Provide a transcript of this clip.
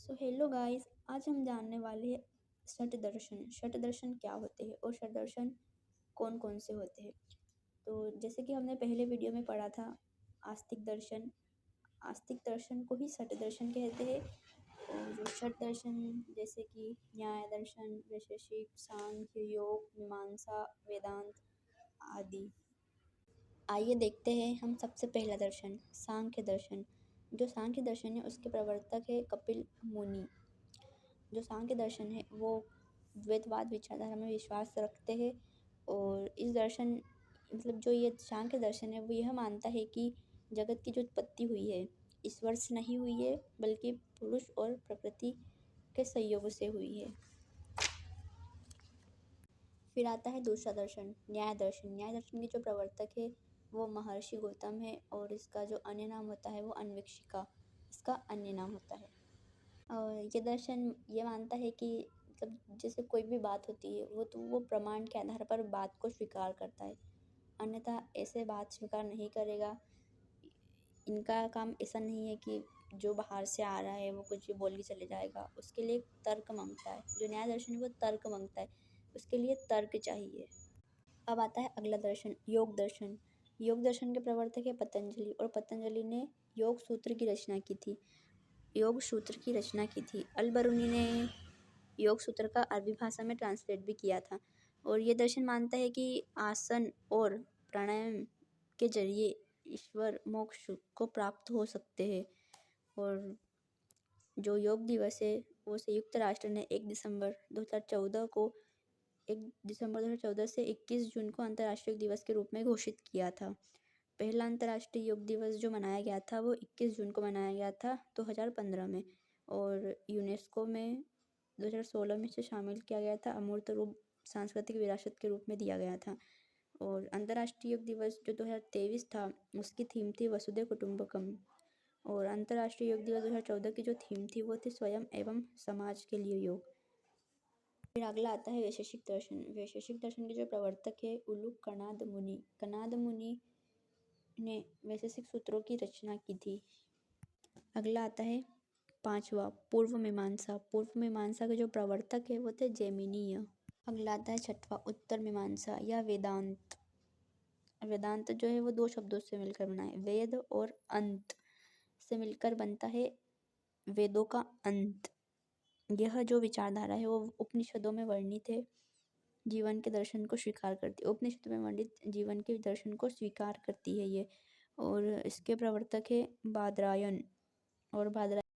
So hello guys, आज हम जानने वाले हैं षट दर्शन। षट दर्शन क्या होते हैं और षट दर्शन कौन कौन से होते हैं। तो जैसे कि हमने पहले वीडियो में पढ़ा था, आस्तिक दर्शन। आस्तिक दर्शन को ही षट दर्शन कहते हैं। और जो षट दर्शन जैसे कि न्याय दर्शन, वैशेषिक, सांख्य, योग, मीमांसा, वेदांत आदि। आइए देखते हैं हम सबसे पहला दर्शन, सांख्य दर्शन। जो सांख्य दर्शन है उसके प्रवर्तक है कपिल मुनि। जो सांख्य दर्शन है वो द्वैतवाद विचारधारा में विश्वास रखते हैं। और इस दर्शन जो ये सांख्य दर्शन है वो यह मानता है कि जगत की जो उत्पत्ति हुई है ईश्वर से नहीं हुई है, बल्कि पुरुष और प्रकृति के संयोग से हुई है। फिर आता है दूसरा दर्शन, न्याय दर्शन। न्याय दर्शन के जो प्रवर्तक है वो महर्षि गौतम है और इसका जो अन्य नाम होता है वो अन्वेक्षिका इसका अन्य नाम होता है। और ये दर्शन ये मानता है कि जैसे कोई भी बात होती है वो प्रमाण के आधार पर बात को स्वीकार करता है, अन्यथा ऐसे बात स्वीकार नहीं करेगा। इनका काम ऐसा नहीं है कि जो बाहर से आ रहा है वो कुछ भी बोल के चले जाएगा, उसके लिए तर्क मांगता है। जो न्याय दर्शन है वो तर्क मांगता है, उसके लिए तर्क चाहिए। अब आता है अगला दर्शन, योग दर्शन। योग दर्शन के प्रवर्तक है पतंजलि और पतंजलि ने योग सूत्र की रचना की थी। अल-बरूनी ने योग सूत्र का अरबी भाषा में ट्रांसलेट भी किया था। और ये दर्शन मानता है कि आसन और प्राणायाम के जरिए ईश्वर मोक्ष को प्राप्त हो सकते हैं। और जो योग दिवस है वो संयुक्त राष्ट्र ने 1 दिसंबर 2014 से 21 जून को अंतर्राष्ट्रीय योग दिवस के रूप में घोषित किया था। पहला अंतर्राष्ट्रीय योग दिवस जो मनाया गया था वो 21 जून को मनाया गया था 2015 में। और यूनेस्को में 2016 में इसे शामिल किया गया था, अमूर्त रूप सांस्कृतिक विरासत के रूप में दिया गया था। और अंतर्राष्ट्रीय योग दिवस जो 2023 था उसकी थीम थी वसुधैव कुटुंबकम। और अंतर्राष्ट्रीय योग दिवस 2014 की जो थीम थी वो थी स्वयं एवं समाज के लिए योग। फिर अगला आता है वैशेषिक दर्शन। वैशेषिक दर्शन के जो प्रवर्तक है उलूक कणाद मुनि। कणाद मुनि ने वैशेषिक सूत्रों की रचना की थी। अगला आता है पांचवा, पूर्व मीमांसा। पूर्व मीमांसा के जो प्रवर्तक है वो थे जैमिनीय। अगला आता है छठवा, उत्तर मीमांसा या वेदांत। वेदांत जो है वो दो शब्दों से मिलकर बना है, वेद और अंत से मिलकर बनता है वेदों का अंत। यह जो विचारधारा है वो उपनिषदों में वर्णित है, जीवन के दर्शन को स्वीकार करती है। उपनिषद में वर्णित जीवन के दर्शन को स्वीकार करती है ये। और इसके प्रवर्तक है बादरायण। और